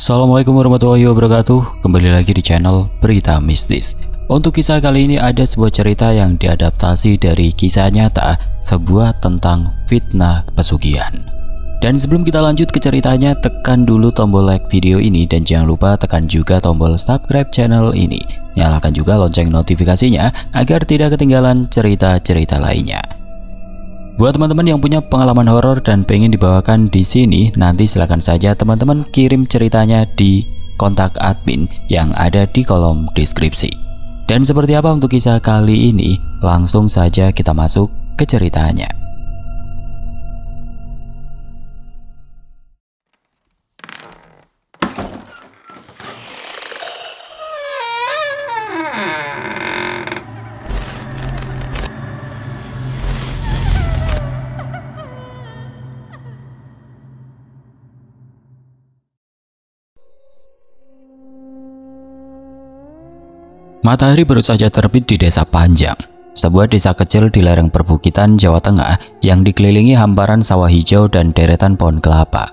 Assalamualaikum warahmatullahi wabarakatuh. Kembali lagi di channel Berita Mistis. Untuk kisah kali ini ada sebuah cerita yang diadaptasi dari kisah nyata, sebuah tentang fitnah pesugihan. Dan sebelum kita lanjut ke ceritanya, tekan dulu tombol like video ini dan jangan lupa tekan juga tombol subscribe channel ini. Nyalakan juga lonceng notifikasinya agar tidak ketinggalan cerita-cerita lainnya. Buat teman-teman yang punya pengalaman horor dan pengen dibawakan di sini, nanti silakan saja teman-teman kirim ceritanya di kontak admin yang ada di kolom deskripsi. Dan seperti apa untuk kisah kali ini? Langsung saja kita masuk ke ceritanya. Matahari baru saja terbit di Desa Panjang, sebuah desa kecil di lereng perbukitan Jawa Tengah yang dikelilingi hamparan sawah hijau dan deretan pohon kelapa.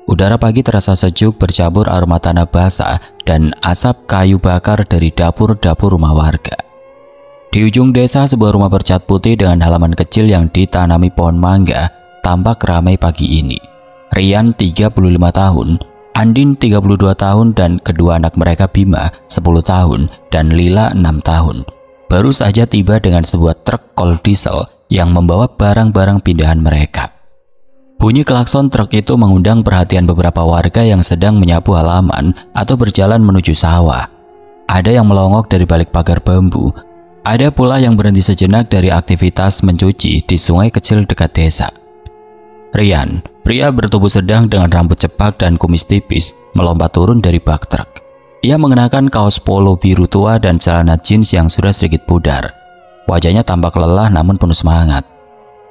Udara pagi terasa sejuk bercampur aroma tanah basah dan asap kayu bakar dari dapur-dapur rumah warga. Di ujung desa, sebuah rumah bercat putih dengan halaman kecil yang ditanami pohon mangga tampak ramai pagi ini. Rian 35 tahun, Andin 32 tahun dan kedua anak mereka Bima 10 tahun dan Lila 6 tahun baru saja tiba dengan sebuah truk kol diesel yang membawa barang-barang pindahan mereka. Bunyi klakson truk itu mengundang perhatian beberapa warga yang sedang menyapu halaman atau berjalan menuju sawah. Ada yang melongok dari balik pagar bambu, ada pula yang berhenti sejenak dari aktivitas mencuci di sungai kecil dekat desa. Rian, pria bertubuh sedang dengan rambut cepak dan kumis tipis, melompat turun dari bak truk. Ia mengenakan kaos polo biru tua dan celana jeans yang sudah sedikit pudar. Wajahnya tampak lelah namun penuh semangat.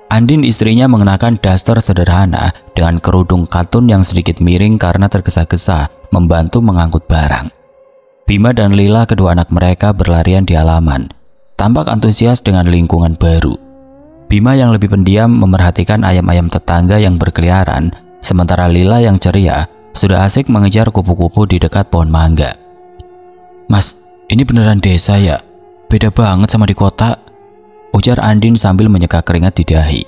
Andin, istrinya, mengenakan daster sederhana dengan kerudung katun yang sedikit miring karena tergesa-gesa membantu mengangkut barang. Bima dan Lila, kedua anak mereka, berlarian di halaman, tampak antusias dengan lingkungan baru. Bima yang lebih pendiam memerhatikan ayam-ayam tetangga yang berkeliaran, sementara Lila yang ceria sudah asik mengejar kupu-kupu di dekat pohon mangga. "Mas, ini beneran desa ya? Beda banget sama di kota," ujar Andin sambil menyeka keringat di dahi.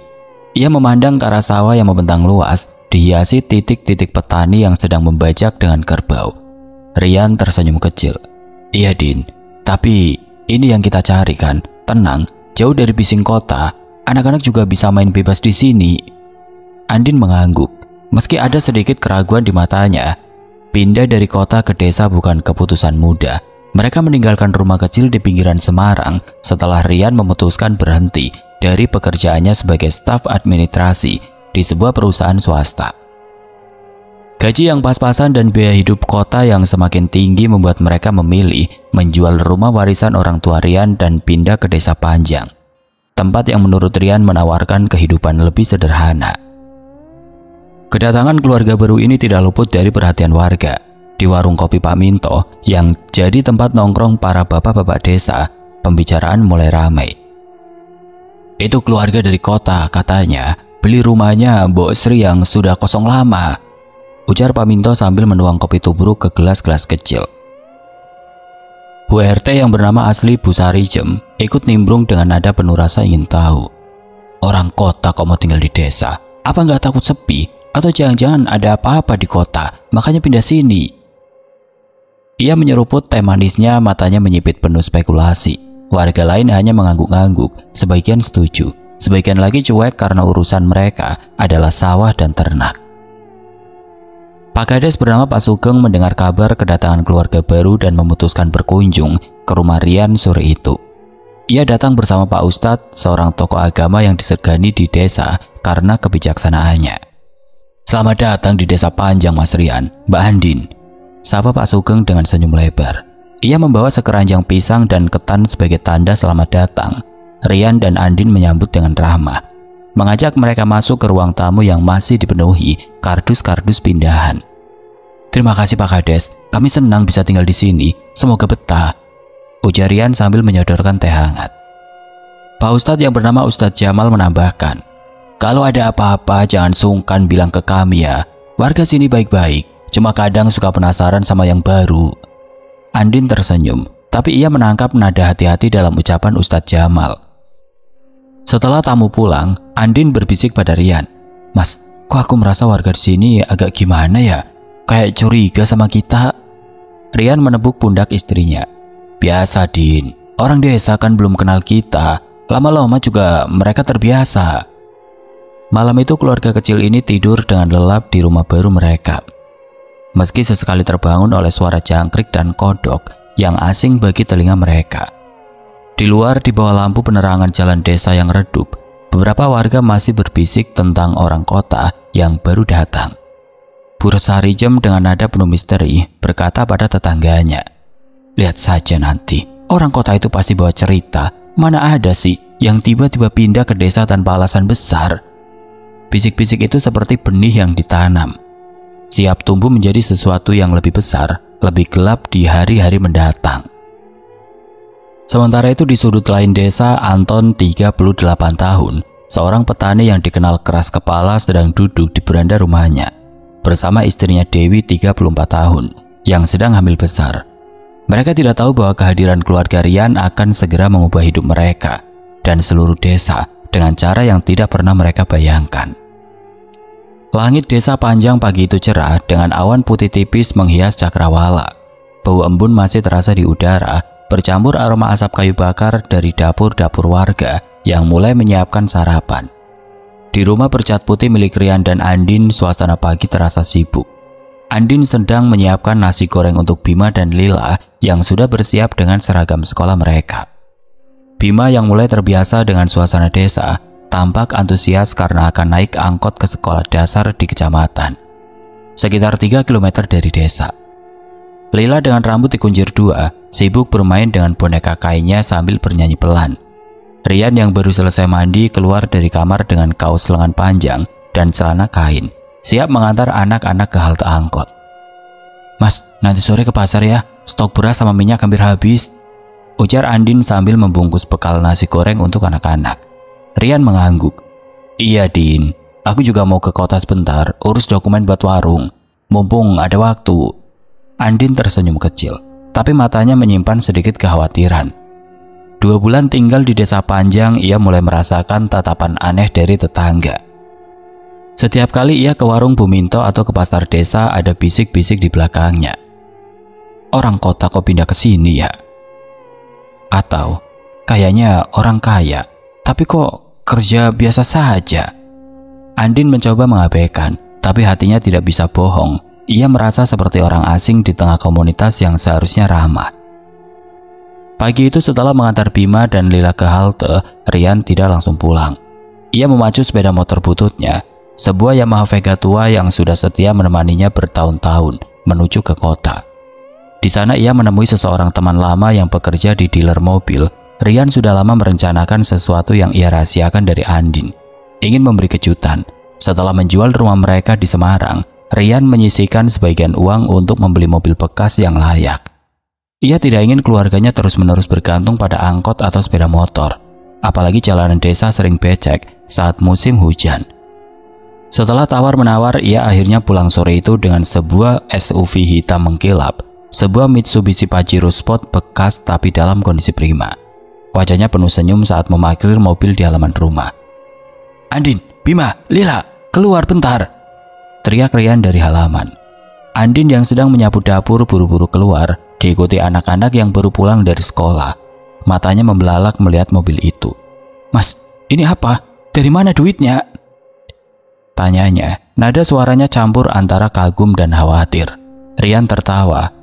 Ia memandang ke arah sawah yang membentang luas, dihiasi titik-titik petani yang sedang membajak dengan kerbau. Rian tersenyum kecil. "Iya Din, tapi ini yang kita cari kan, tenang, jauh dari bising kota. Anak-anak juga bisa main bebas di sini." Andin mengangguk, meski ada sedikit keraguan di matanya. Pindah dari kota ke desa bukan keputusan mudah. Mereka meninggalkan rumah kecil di pinggiran Semarang setelah Rian memutuskan berhenti dari pekerjaannya sebagai staf administrasi di sebuah perusahaan swasta. Gaji yang pas-pasan dan biaya hidup kota yang semakin tinggi membuat mereka memilih menjual rumah warisan orang tua Rian dan pindah ke Desa Panjang, tempat yang menurut Rian menawarkan kehidupan lebih sederhana. Kedatangan keluarga baru ini tidak luput dari perhatian warga. Di warung kopi Pak Minto yang jadi tempat nongkrong para bapak-bapak desa, pembicaraan mulai ramai. "Itu keluarga dari kota, katanya beli rumahnya Mbok Sri yang sudah kosong lama," ujar Pak Minto sambil menuang kopi tubruk ke gelas-gelas kecil. Bu RT yang bernama asli Bu Sarijem ikut nimbrung dengan nada penuh rasa ingin tahu. "Orang kota kok mau tinggal di desa? Apa nggak takut sepi? Atau jangan-jangan ada apa-apa di kota, makanya pindah sini?" Ia menyeruput teh manisnya, matanya menyipit penuh spekulasi. Warga lain hanya mengangguk-angguk, sebagian setuju, sebagian lagi cuek karena urusan mereka adalah sawah dan ternak. Pak Kades bernama Pak Sugeng mendengar kabar kedatangan keluarga baru dan memutuskan berkunjung ke rumah Rian sore itu. Ia datang bersama Pak Ustadz, seorang tokoh agama yang disegani di desa karena kebijaksanaannya. "Selamat datang di Desa Panjang, Mas Rian, Mbak Andin," sapa Pak Sugeng dengan senyum lebar. Ia membawa sekeranjang pisang dan ketan sebagai tanda selamat datang. Rian dan Andin menyambut dengan ramah, mengajak mereka masuk ke ruang tamu yang masih dipenuhi kardus-kardus pindahan. "Terima kasih Pak Kades, kami senang bisa tinggal di sini, semoga betah," ujar Rian sambil menyodorkan teh hangat. Pak Ustadz yang bernama Ustadz Jamal menambahkan, "Kalau ada apa-apa jangan sungkan bilang ke kami ya, warga sini baik-baik, cuma kadang suka penasaran sama yang baru. Andin tersenyum, tapi ia menangkap nada hati-hati dalam ucapan Ustadz Jamal. Setelah tamu pulang, Andin berbisik pada Rian, "Mas, kok aku merasa warga di sini agak gimana ya? Kayak curiga sama kita." Rian menepuk pundak istrinya. "Biasa, Din. Orang desa kan belum kenal kita. Lama-lama juga mereka terbiasa." Malam itu keluarga kecil ini tidur dengan lelap di rumah baru mereka. Meski sesekali terbangun oleh suara jangkrik dan kodok yang asing bagi telinga mereka. Di luar, di bawah lampu penerangan jalan desa yang redup, beberapa warga masih berbisik tentang orang kota yang baru datang. Bu Sarijem dengan nada penuh misteri berkata pada tetangganya, "Lihat saja nanti, orang kota itu pasti bawa cerita. Mana ada sih yang tiba-tiba pindah ke desa tanpa alasan besar?" Bisik-bisik itu seperti benih yang ditanam, siap tumbuh menjadi sesuatu yang lebih besar, lebih gelap di hari-hari mendatang. Sementara itu di sudut lain desa, Anton 38 tahun, seorang petani yang dikenal keras kepala sedang duduk di beranda rumahnya bersama istrinya Dewi 34 tahun yang sedang hamil besar. Mereka tidak tahu bahwa kehadiran keluarga Rian akan segera mengubah hidup mereka dan seluruh desa dengan cara yang tidak pernah mereka bayangkan. Langit desa Panjang pagi itu cerah dengan awan putih tipis menghias cakrawala. Bau embun masih terasa di udara, bercampur aroma asap kayu bakar dari dapur-dapur warga yang mulai menyiapkan sarapan. Di rumah bercat putih milik Rian dan Andin, suasana pagi terasa sibuk. Andin sedang menyiapkan nasi goreng untuk Bima dan Lila yang sudah bersiap dengan seragam sekolah mereka. Bima yang mulai terbiasa dengan suasana desa tampak antusias karena akan naik angkot ke sekolah dasar di kecamatan, sekitar 3 km dari desa. Lila dengan rambut dikuncir 2, sibuk bermain dengan boneka kainnya sambil bernyanyi pelan. Rian yang baru selesai mandi keluar dari kamar dengan kaos lengan panjang dan celana kain, siap mengantar anak-anak ke halte angkot. "Mas, nanti sore ke pasar ya, stok beras sama minyak hampir habis," ujar Andin sambil membungkus bekal nasi goreng untuk anak-anak. Rian mengangguk. "Iya, Din, aku juga mau ke kota sebentar, urus dokumen buat warung. Mumpung ada waktu." Andin tersenyum kecil, tapi matanya menyimpan sedikit kekhawatiran. 2 bulan tinggal di desa Panjang, ia mulai merasakan tatapan aneh dari tetangga. Setiap kali ia ke warung Bu Minto atau ke pasar desa, ada bisik-bisik di belakangnya. "Orang kota kok pindah ke sini ya?" Atau, "Kayaknya orang kaya, tapi kok kerja biasa saja." Andin mencoba mengabaikan, tapi hatinya tidak bisa bohong. Ia merasa seperti orang asing di tengah komunitas yang seharusnya ramah. Pagi itu setelah mengantar Bima dan Lila ke halte, Rian tidak langsung pulang. Ia memacu sepeda motor bututnya, sebuah Yamaha Vega tua yang sudah setia menemaninya bertahun-tahun, menuju ke kota. Di sana ia menemui seseorang teman lama yang bekerja di dealer mobil. Rian sudah lama merencanakan sesuatu yang ia rahasiakan dari Andin. Ingin memberi kejutan. Setelah menjual rumah mereka di Semarang, Rian menyisihkan sebagian uang untuk membeli mobil bekas yang layak. Ia tidak ingin keluarganya terus-menerus bergantung pada angkot atau sepeda motor. Apalagi jalanan desa sering becek saat musim hujan. Setelah tawar-menawar, ia akhirnya pulang sore itu dengan sebuah SUV hitam mengkilap. Sebuah Mitsubishi Pajero Sport bekas tapi dalam kondisi prima. Wajahnya penuh senyum saat memarkir mobil di halaman rumah. "Andin, Bima, Lila, keluar bentar!" teriak Rian dari halaman. Andin yang sedang menyapu dapur buru-buru keluar, diikuti anak-anak yang baru pulang dari sekolah. Matanya membelalak melihat mobil itu. "Mas, ini apa? Dari mana duitnya?" tanyanya. Nada suaranya campur antara kagum dan khawatir. Rian tertawa.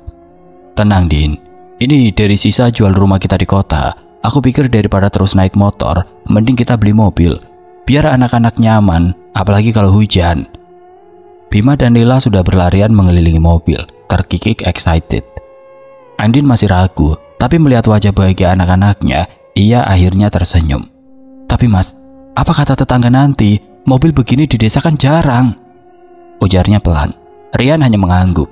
"Tenang, Din. Ini dari sisa jual rumah kita di kota. Aku pikir daripada terus naik motor, mending kita beli mobil. Biar anak-anak nyaman, apalagi kalau hujan." Bima dan Lila sudah berlarian mengelilingi mobil, terkikik excited. Andin masih ragu, tapi melihat wajah bahagia anak-anaknya, ia akhirnya tersenyum. "Tapi Mas, apa kata tetangga nanti? Mobil begini di desa kan jarang," ujarnya pelan. Rian hanya mengangguk.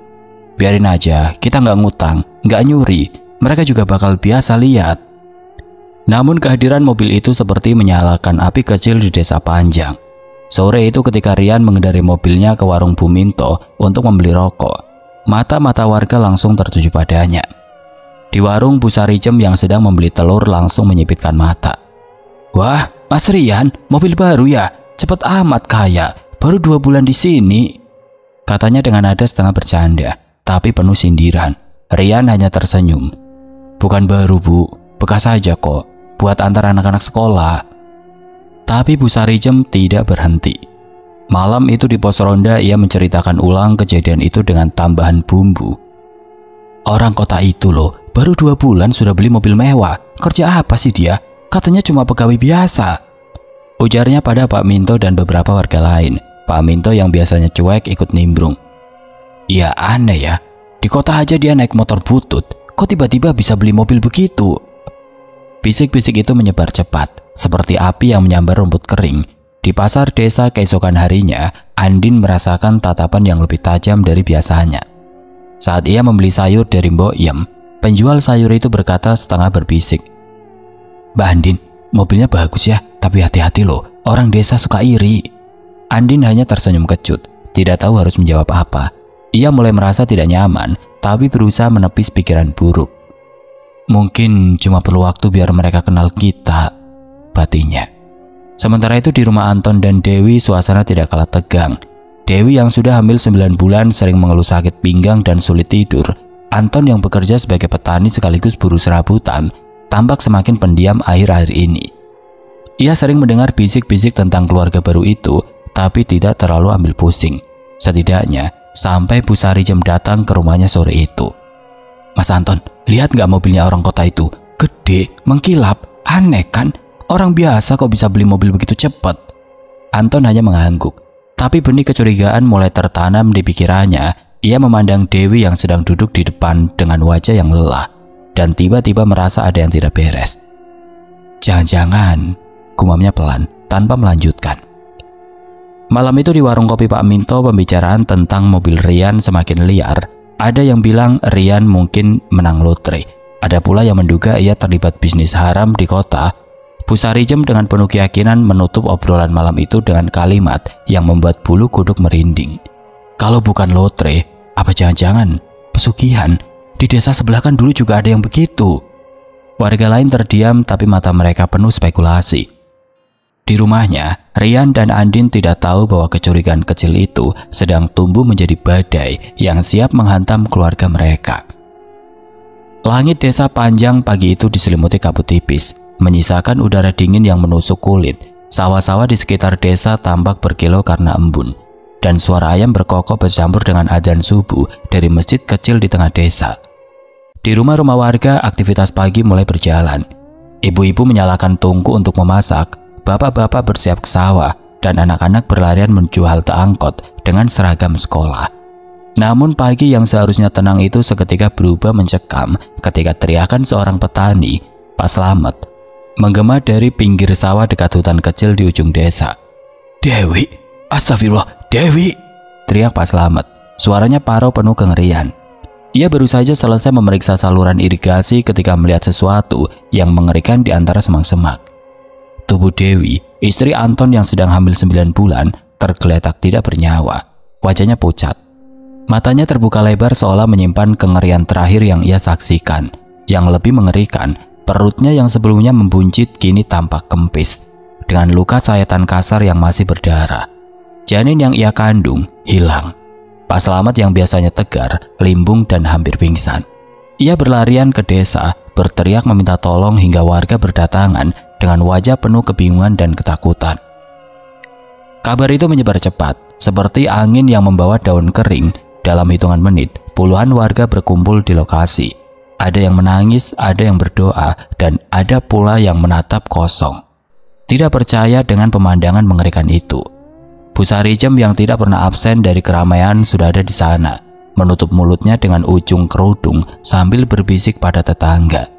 "Biarin aja, kita nggak ngutang, nggak nyuri. Mereka juga bakal biasa lihat." Namun kehadiran mobil itu seperti menyalakan api kecil di desa Panjang. Sore itu ketika Rian mengendarai mobilnya ke warung Bu Minto untuk membeli rokok, mata-mata warga langsung tertuju padanya. Di warung, Bu Sarijem yang sedang membeli telur langsung menyipitkan mata. "Wah, Mas Rian, mobil baru ya? Cepet amat kaya, baru 2 bulan di sini," katanya dengan nada setengah bercanda, tapi penuh sindiran. Rian hanya tersenyum. "Bukan baru, Bu, bekas saja kok, buat antar anak-anak sekolah." Tapi Bu Sarijem tidak berhenti. Malam itu di pos ronda ia menceritakan ulang kejadian itu dengan tambahan bumbu. "Orang kota itu loh, baru 2 bulan sudah beli mobil mewah. Kerja apa sih dia? Katanya cuma pegawai biasa," ujarnya pada Pak Minto dan beberapa warga lain. Pak Minto yang biasanya cuek ikut nimbrung. "Ya aneh ya, di kota aja dia naik motor butut, kok tiba-tiba bisa beli mobil begitu?" Bisik-bisik itu menyebar cepat, seperti api yang menyambar rumput kering. Di pasar desa keesokan harinya, Andin merasakan tatapan yang lebih tajam dari biasanya. Saat ia membeli sayur dari Mbok Yem, penjual sayur itu berkata setengah berbisik, "Mbak Andin, mobilnya bagus ya, tapi hati-hati loh, orang desa suka iri." Andin hanya tersenyum kecut, tidak tahu harus menjawab apa. Ia mulai merasa tidak nyaman, tapi berusaha menepis pikiran buruk. "Mungkin cuma perlu waktu biar mereka kenal kita," batinnya. Sementara itu di rumah Anton dan Dewi suasana tidak kalah tegang. Dewi yang sudah hamil 9 bulan sering mengeluh sakit pinggang dan sulit tidur. Anton yang bekerja sebagai petani sekaligus buruh serabutan tampak semakin pendiam akhir-akhir ini. Ia sering mendengar bisik-bisik tentang keluarga baru itu, tapi tidak terlalu ambil pusing. Setidaknya sampai Bu Sarijem datang ke rumahnya sore itu. "Mas Anton, lihat nggak mobilnya orang kota itu? Gede, mengkilap, aneh kan? Orang biasa kok bisa beli mobil begitu cepat?" Anton hanya mengangguk, tapi benih kecurigaan mulai tertanam di pikirannya. Ia memandang Dewi yang sedang duduk di depan dengan wajah yang lelah, dan tiba-tiba merasa ada yang tidak beres. "Jangan-jangan," gumamnya pelan, tanpa melanjutkan. Malam itu di warung kopi Pak Minto, pembicaraan tentang mobil Rian semakin liar. Ada yang bilang Rian mungkin menang lotre. Ada pula yang menduga ia terlibat bisnis haram di kota. Bu Sarijem dengan penuh keyakinan menutup obrolan malam itu dengan kalimat yang membuat bulu kuduk merinding. "Kalau bukan lotre, apa jangan-jangan pesugihan? Di desa sebelah kan dulu juga ada yang begitu." Warga lain terdiam, tapi mata mereka penuh spekulasi. Di rumahnya, Rian dan Andin tidak tahu bahwa kecurigaan kecil itu sedang tumbuh menjadi badai yang siap menghantam keluarga mereka. Langit desa panjang pagi itu diselimuti kabut tipis, menyisakan udara dingin yang menusuk kulit. Sawah-sawah di sekitar desa tampak berkilau karena embun, dan suara ayam berkokok bercampur dengan adzan subuh dari masjid kecil di tengah desa. Di rumah-rumah warga, aktivitas pagi mulai berjalan. Ibu-ibu menyalakan tungku untuk memasak, bapak-bapak bersiap ke sawah, dan anak-anak berlarian menuju halte angkot dengan seragam sekolah. Namun pagi yang seharusnya tenang itu seketika berubah mencekam ketika teriakan seorang petani, Pak Slamet, menggema dari pinggir sawah dekat hutan kecil di ujung desa. "Dewi, astagfirullah, Dewi!" teriak Pak Slamet. Suaranya parau penuh kengerian. Ia baru saja selesai memeriksa saluran irigasi ketika melihat sesuatu yang mengerikan di antara semak-semak. Tubuh Dewi, istri Anton yang sedang hamil 9 bulan, tergeletak tidak bernyawa. Wajahnya pucat. Matanya terbuka lebar seolah menyimpan kengerian terakhir yang ia saksikan. Yang lebih mengerikan, perutnya yang sebelumnya membuncit kini tampak kempis, dengan luka sayatan kasar yang masih berdarah. Janin yang ia kandung hilang. Pak Slamet yang biasanya tegar, limbung dan hampir pingsan. Ia berlarian ke desa, berteriak meminta tolong hingga warga berdatangan dengan wajah penuh kebingungan dan ketakutan. Kabar itu menyebar cepat, seperti angin yang membawa daun kering. Dalam hitungan menit, puluhan warga berkumpul di lokasi. Ada yang menangis, ada yang berdoa, dan ada pula yang menatap kosong, tidak percaya dengan pemandangan mengerikan itu. Bu Sarijem yang tidak pernah absen dari keramaian sudah ada di sana, menutup mulutnya dengan ujung kerudung sambil berbisik pada tetangga.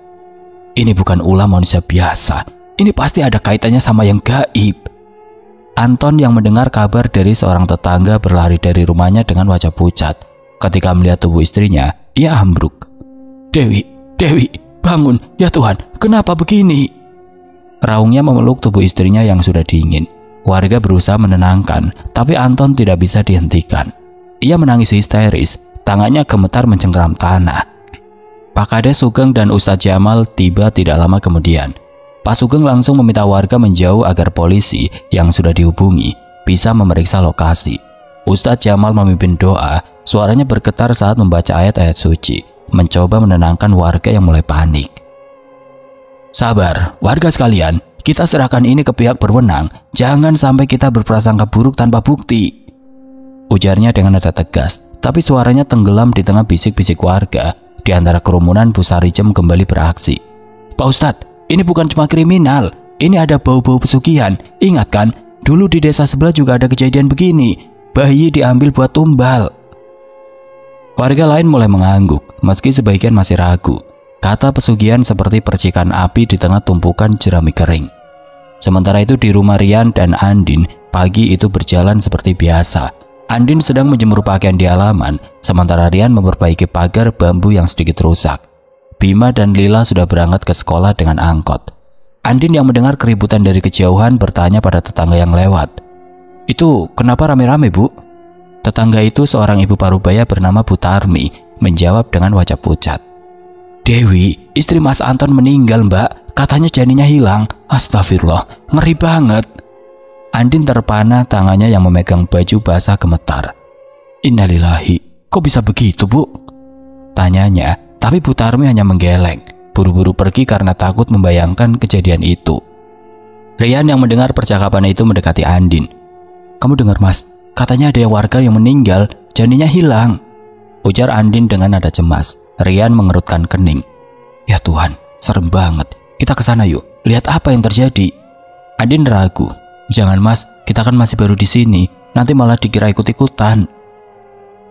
"Ini bukan ulah manusia biasa, ini pasti ada kaitannya sama yang gaib." Anton yang mendengar kabar dari seorang tetangga berlari dari rumahnya dengan wajah pucat. Ketika melihat tubuh istrinya, ia ambruk. "Dewi, Dewi, bangun, ya Tuhan, kenapa begini?" Raungnya memeluk tubuh istrinya yang sudah dingin. Warga berusaha menenangkan, tapi Anton tidak bisa dihentikan. Ia menangis histeris, tangannya gemetar mencengkeram tanah. Pak Kades Sugeng dan Ustadz Jamal tiba tidak lama kemudian. Pak Sugeng langsung meminta warga menjauh agar polisi yang sudah dihubungi bisa memeriksa lokasi. Ustadz Jamal memimpin doa, suaranya bergetar saat membaca ayat-ayat suci, mencoba menenangkan warga yang mulai panik. Sabar, warga sekalian, kita serahkan ini ke pihak berwenang, jangan sampai kita berprasangka buruk tanpa bukti. Ujarnya dengan nada tegas, tapi suaranya tenggelam di tengah bisik-bisik warga. Di antara kerumunan, Bu Sarijem kembali beraksi. Pak Ustadz, ini bukan cuma kriminal, ini ada bau-bau pesugihan. Ingat kan, dulu di desa sebelah juga ada kejadian begini, bayi diambil buat tumbal. Warga lain mulai mengangguk, meski sebagian masih ragu. Kata pesugihan seperti percikan api di tengah tumpukan jerami kering. Sementara itu di rumah Rian dan Andin, pagi itu berjalan seperti biasa. Andin sedang menjemur pakaian di halaman, sementara Rian memperbaiki pagar bambu yang sedikit rusak. Bima dan Lila sudah berangkat ke sekolah dengan angkot. Andin yang mendengar keributan dari kejauhan bertanya pada tetangga yang lewat. Itu kenapa rame-rame, Bu? Tetangga itu seorang ibu parubaya bernama Bu Tarmi, menjawab dengan wajah pucat. Dewi, istri Mas Anton meninggal, Mbak. Katanya janinnya hilang. Astagfirullah, ngeri banget. Andin terpana, tangannya yang memegang baju basah gemetar. Innalillahi, kok bisa begitu, Bu? Tanyanya, tapi Bu Tarmi hanya menggeleng, buru-buru pergi karena takut membayangkan kejadian itu. Rian yang mendengar percakapan itu mendekati Andin. Kamu dengar, Mas? Katanya ada warga yang meninggal, janinnya hilang. Ujar Andin dengan nada cemas. Rian mengerutkan kening. Ya Tuhan, serem banget. Kita ke sana yuk, lihat apa yang terjadi. Andin ragu. Jangan Mas, kita kan masih baru di sini. Nanti malah dikira ikut-ikutan.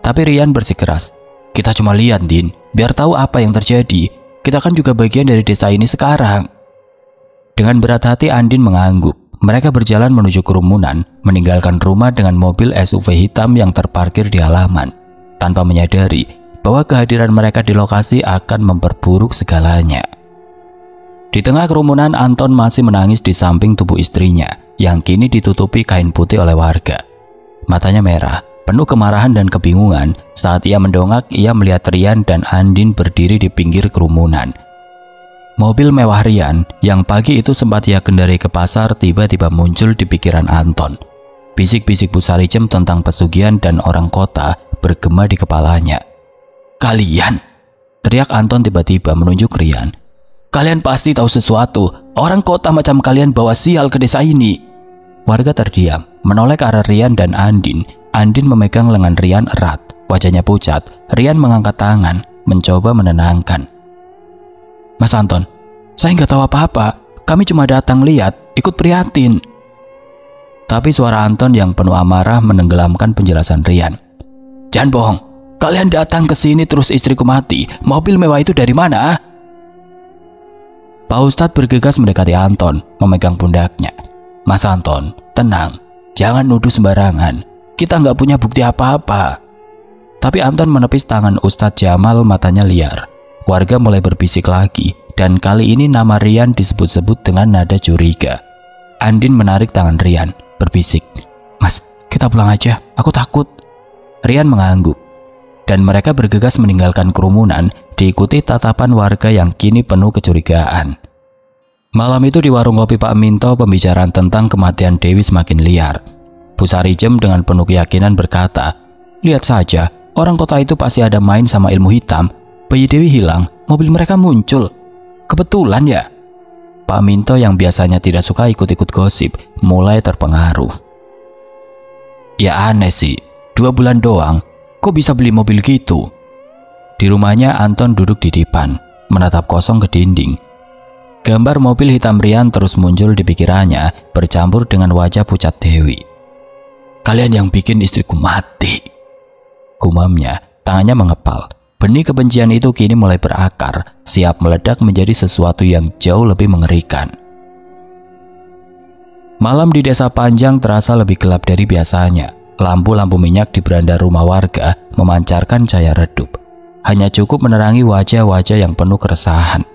Tapi Rian bersikeras. Kita cuma lihat, Din, biar tahu apa yang terjadi. Kita kan juga bagian dari desa ini sekarang. Dengan berat hati Andin mengangguk. Mereka berjalan menuju kerumunan, meninggalkan rumah dengan mobil SUV hitam yang terparkir di halaman, tanpa menyadari bahwa kehadiran mereka di lokasi akan memperburuk segalanya. Di tengah kerumunan, Anton masih menangis di samping tubuh istrinya yang kini ditutupi kain putih oleh warga. Matanya merah, penuh kemarahan dan kebingungan. Saat ia mendongak, ia melihat Rian dan Andin berdiri di pinggir kerumunan. Mobil mewah Rian yang pagi itu sempat ia kendarai ke pasar tiba-tiba muncul di pikiran Anton. Bisik-bisik Bu Sarijem tentang pesugihan dan orang kota bergema di kepalanya. Kalian? Teriak Anton tiba-tiba menunjuk Rian. Kalian pasti tahu sesuatu. Orang kota macam kalian bawa sial ke desa ini. Warga terdiam, menoleh ke arah Rian dan Andin. Andin memegang lengan Rian erat. Wajahnya pucat. Rian mengangkat tangan, mencoba menenangkan. Mas Anton, saya nggak tahu apa-apa. Kami cuma datang lihat, ikut prihatin. Tapi suara Anton yang penuh amarah menenggelamkan penjelasan Rian. Jangan bohong, kalian datang ke sini terus istriku mati. Mobil mewah itu dari mana? Pak Ustadz bergegas mendekati Anton, memegang pundaknya. Mas Anton, tenang, jangan nuduh sembarangan. Kita nggak punya bukti apa-apa. Tapi Anton menepis tangan Ustadz Jamal, matanya liar. Warga mulai berbisik lagi, dan kali ini nama Rian disebut-sebut dengan nada curiga. Andin menarik tangan Rian, berbisik, Mas, kita pulang aja, aku takut. Rian mengangguk, dan mereka bergegas meninggalkan kerumunan, diikuti tatapan warga yang kini penuh kecurigaan. Malam itu di warung kopi Pak Minto, pembicaraan tentang kematian Dewi semakin liar. Bu Sarijem dengan penuh keyakinan berkata, lihat saja, orang kota itu pasti ada main sama ilmu hitam. Bayi Dewi hilang, mobil mereka muncul. Kebetulan ya? Pak Minto yang biasanya tidak suka ikut-ikut gosip, mulai terpengaruh. Ya aneh sih, 2 bulan doang, kok bisa beli mobil gitu? Di rumahnya Anton duduk di depan, menatap kosong ke dinding. Gambar mobil hitam Rian terus muncul di pikirannya, bercampur dengan wajah pucat Dewi. Kalian yang bikin istriku mati, gumamnya, tangannya mengepal. Benih kebencian itu kini mulai berakar, siap meledak menjadi sesuatu yang jauh lebih mengerikan. Malam di Desa Panjang terasa lebih gelap dari biasanya. Lampu-lampu minyak di beranda rumah warga memancarkan cahaya redup. Hanya cukup menerangi wajah-wajah yang penuh keresahan.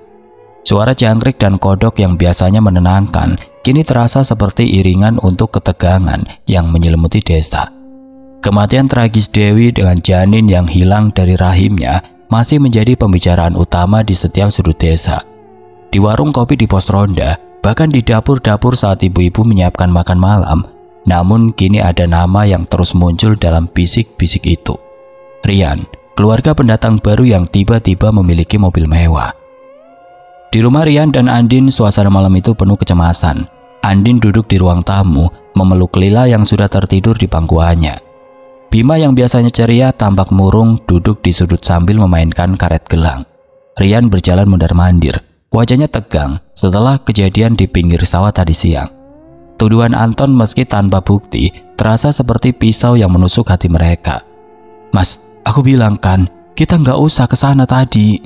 Suara jangkrik dan kodok yang biasanya menenangkan kini terasa seperti iringan untuk ketegangan yang menyelimuti desa. Kematian tragis Dewi dengan janin yang hilang dari rahimnya masih menjadi pembicaraan utama di setiap sudut desa. Di warung kopi di pos ronda, bahkan di dapur-dapur saat ibu-ibu menyiapkan makan malam, namun kini ada nama yang terus muncul dalam bisik-bisik itu. Rian, keluarga pendatang baru yang tiba-tiba memiliki mobil mewah. Di rumah Rian dan Andin, suasana malam itu penuh kecemasan. Andin duduk di ruang tamu, memeluk Lila yang sudah tertidur di pangkuannya. Bima yang biasanya ceria tampak murung duduk di sudut sambil memainkan karet gelang. Rian berjalan mundar-mandir, wajahnya tegang setelah kejadian di pinggir sawah tadi siang. Tuduhan Anton meski tanpa bukti terasa seperti pisau yang menusuk hati mereka. "Mas, aku bilang kan, kita nggak usah ke sana tadi,"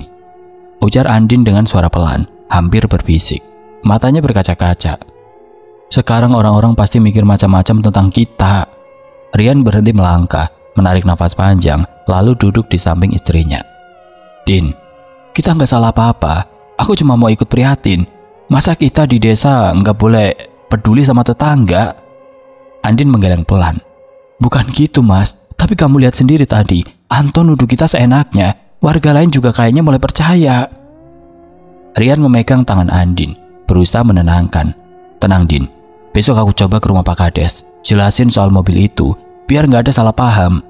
ujar Andin dengan suara pelan, hampir berbisik. Matanya berkaca-kaca. "Sekarang orang-orang pasti mikir macam-macam tentang kita." Rian berhenti melangkah, menarik nafas panjang, lalu duduk di samping istrinya. "Din, kita nggak salah apa-apa. Aku cuma mau ikut prihatin. Masa kita di desa nggak boleh peduli sama tetangga?" Andin menggeleng pelan. "Bukan gitu mas, tapi kamu lihat sendiri tadi, Anton nuduh kita seenaknya. Warga lain juga kayaknya mulai percaya." Rian memegang tangan Andin, berusaha menenangkan. "Tenang Din, besok aku coba ke rumah Pak Kades, jelasin soal mobil itu, biar nggak ada salah paham."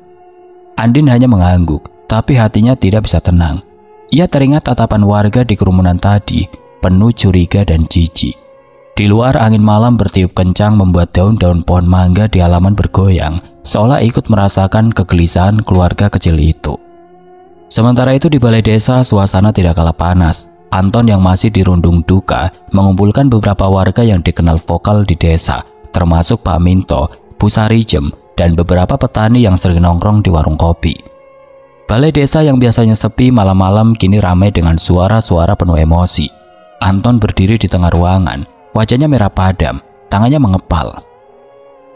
Andin hanya mengangguk, tapi hatinya tidak bisa tenang. Ia teringat tatapan warga di kerumunan tadi, penuh curiga dan jijik. Di luar, angin malam bertiup kencang membuat daun-daun pohon mangga di halaman bergoyang, seolah ikut merasakan kegelisahan keluarga kecil itu. Sementara itu di balai desa, suasana tidak kalah panas. Anton yang masih dirundung duka mengumpulkan beberapa warga yang dikenal vokal di desa, termasuk Pak Minto, Bu Sarijem, dan beberapa petani yang sering nongkrong di warung kopi. Balai desa yang biasanya sepi malam-malam kini ramai dengan suara-suara penuh emosi. Anton berdiri di tengah ruangan, wajahnya merah padam, tangannya mengepal.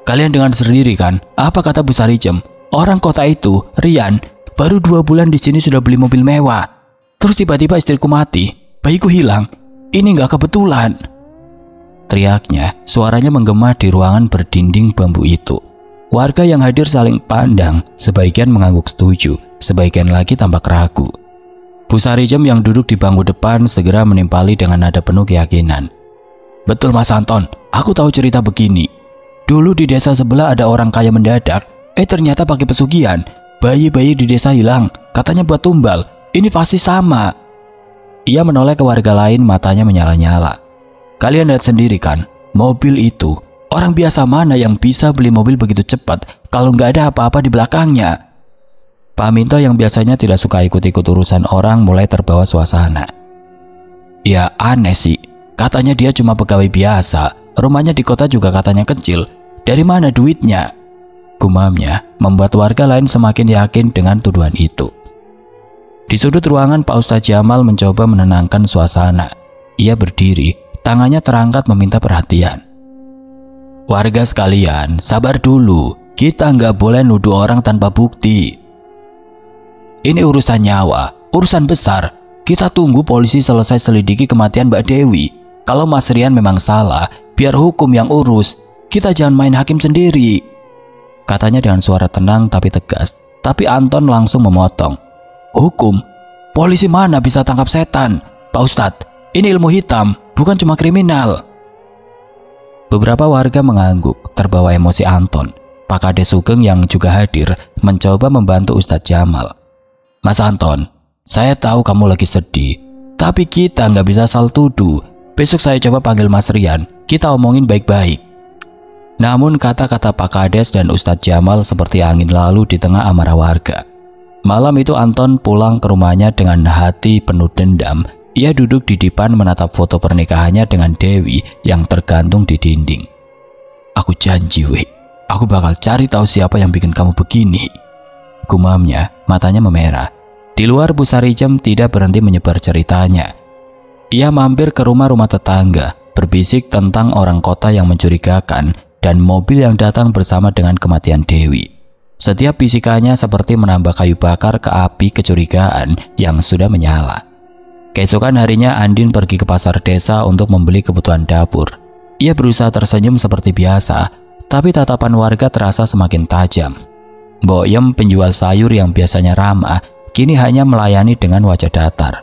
"Kalian dengar sendiri kan, apa kata Bu Sarijem? Orang kota itu, Rian, baru 2 bulan di sini sudah beli mobil mewah. Terus tiba-tiba istriku mati, bayiku hilang. Ini nggak kebetulan." Teriaknya, suaranya menggema di ruangan berdinding bambu itu. Warga yang hadir saling pandang, sebagian mengangguk setuju, sebagian lagi tampak ragu. Bu Sarijem yang duduk di bangku depan segera menimpali dengan nada penuh keyakinan. "Betul Mas Anton, aku tahu cerita begini. Dulu di desa sebelah ada orang kaya mendadak, ternyata pakai pesugihan. Bayi-bayi di desa hilang, katanya buat tumbal. Ini pasti sama." Ia menoleh ke warga lain, matanya menyala-nyala. "Kalian lihat sendiri kan, mobil itu. Orang biasa mana yang bisa beli mobil begitu cepat kalau nggak ada apa-apa di belakangnya?" Pak Minto yang biasanya tidak suka ikut-ikut urusan orang mulai terbawa suasana. "Ya aneh sih, katanya dia cuma pegawai biasa, rumahnya di kota juga katanya kecil. Dari mana duitnya?" Gumamnya membuat warga lain semakin yakin dengan tuduhan itu. Di sudut ruangan, Pak Ustadz Jamal mencoba menenangkan suasana. Ia berdiri, tangannya terangkat meminta perhatian. "Warga sekalian, sabar dulu. Kita nggak boleh nuduh orang tanpa bukti. Ini urusan nyawa, urusan besar. Kita tunggu polisi selesai selidiki kematian Mbak Dewi. Kalau Mas Rian memang salah, biar hukum yang urus. Kita jangan main hakim sendiri," katanya dengan suara tenang tapi tegas. Tapi Anton langsung memotong. "Hukum? Polisi mana bisa tangkap setan? Pak Ustadz, ini ilmu hitam, bukan cuma kriminal." Beberapa warga mengangguk, terbawa emosi Anton. Pak Kades Sugeng yang juga hadir mencoba membantu Ustadz Jamal. "Mas Anton, saya tahu kamu lagi sedih, tapi kita nggak bisa asal tuduh. Besok saya coba panggil Mas Rian, kita omongin baik-baik." Namun kata-kata Pak Kades dan Ustadz Jamal seperti angin lalu di tengah amarah warga. Malam itu Anton pulang ke rumahnya dengan hati penuh dendam. Ia duduk di depan menatap foto pernikahannya dengan Dewi yang tergantung di dinding. "Aku janji, Wi, aku bakal cari tahu siapa yang bikin kamu begini," gumamnya, matanya memerah. Di luar, Bu Sarijem tidak berhenti menyebar ceritanya. Ia mampir ke rumah-rumah tetangga, berbisik tentang orang kota yang mencurigakan dan mobil yang datang bersama dengan kematian Dewi. Setiap bisikannya seperti menambah kayu bakar ke api kecurigaan yang sudah menyala. Keesokan harinya Andin pergi ke pasar desa untuk membeli kebutuhan dapur. Ia berusaha tersenyum seperti biasa, tapi tatapan warga terasa semakin tajam. Mbok Yem, penjual sayur yang biasanya ramah, kini hanya melayani dengan wajah datar.